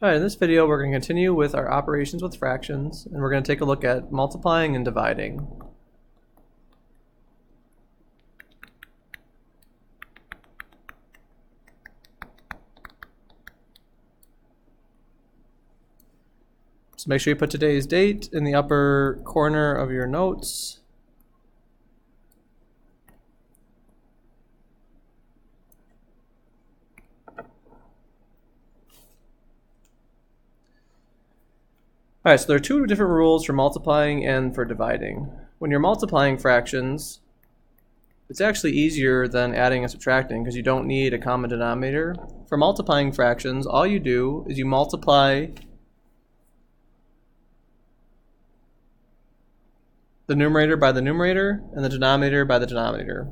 Alright, in this video we're going to continue with our operations with fractions, and we're going to take a look at multiplying and dividing. So make sure you put today's date in the upper corner of your notes. Alright, so there are two different rules for multiplying and for dividing. When you're multiplying fractions, it's actually easier than adding and subtracting because you don't need a common denominator. For multiplying fractions, all you do is you multiply the numerator by the numerator and the denominator by the denominator.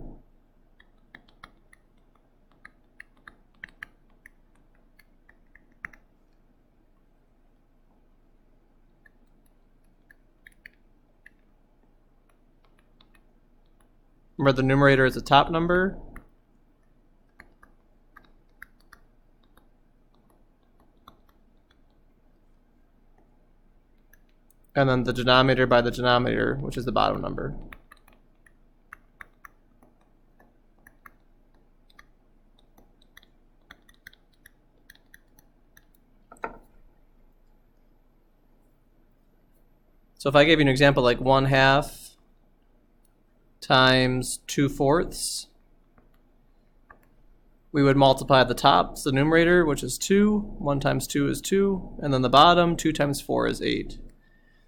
Remember, the numerator is the top number. And then the denominator by the denominator, which is the bottom number. So if I gave you an example like 1/2 times 2/4, we would multiply the top, the numerator, which is 2. 1 times 2 is 2. And then the bottom, 2 times 4 is 8.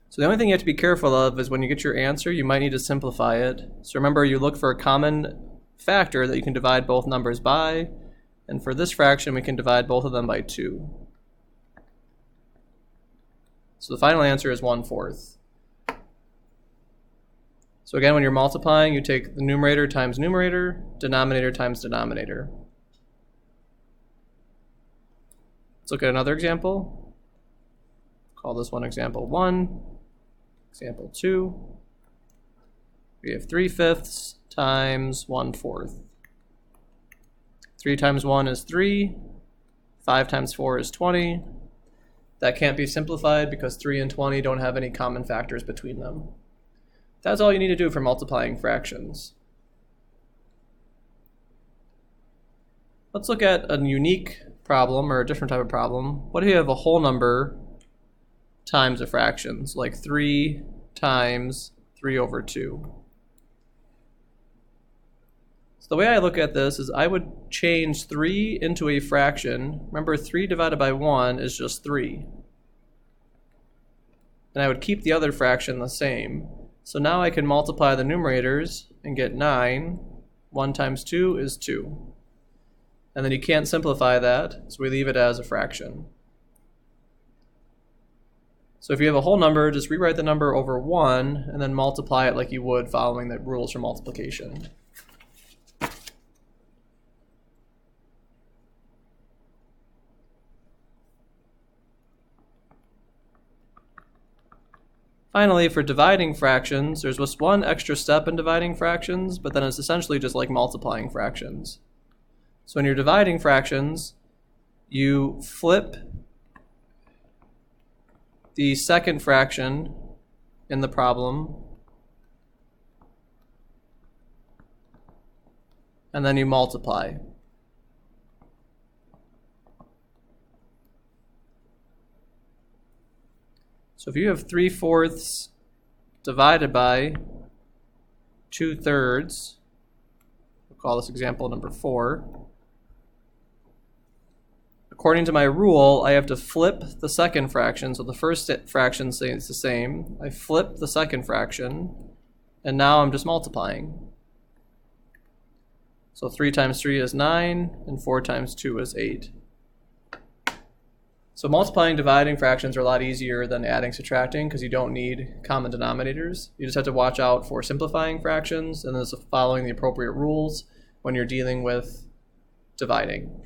So the only thing you have to be careful of is when you get your answer, you might need to simplify it. So remember, you look for a common factor that you can divide both numbers by. And for this fraction, we can divide both of them by 2. So the final answer is 1/4. So again, when you're multiplying, you take the numerator times numerator, denominator times denominator. Let's look at another example. Call this one example 1, example 2. We have 3/5 times 1/4. 3 times 1 is 3. 5 times 4 is 20. That can't be simplified because 3 and 20 don't have any common factors between them. That's all you need to do for multiplying fractions. Let's look at a unique problem or a different type of problem. What if you have a whole number times a fraction, so like 3 times 3/2? So the way I look at this is I would change 3 into a fraction. Remember, 3 divided by 1 is just 3. And I would keep the other fraction the same. So now I can multiply the numerators and get 9. 1 times 2 is 2. And then you can't simplify that, so we leave it as a fraction. So if you have a whole number, just rewrite the number over 1 and then multiply it like you would following the rules for multiplication. Finally, for dividing fractions, there's just one extra step in dividing fractions, but then it's essentially just like multiplying fractions. So when you're dividing fractions, you flip the second fraction in the problem, and then you multiply. So if you have 3/4 divided by 2/3, we'll call this example number 4. According to my rule, I have to flip the second fraction. So the first fraction stays the same. I flip the second fraction, and now I'm just multiplying. So 3 times 3 is 9, and 4 times 2 is 8. So multiplying and dividing fractions are a lot easier than adding, subtracting, because you don't need common denominators. You just have to watch out for simplifying fractions and then following the appropriate rules when you're dealing with dividing.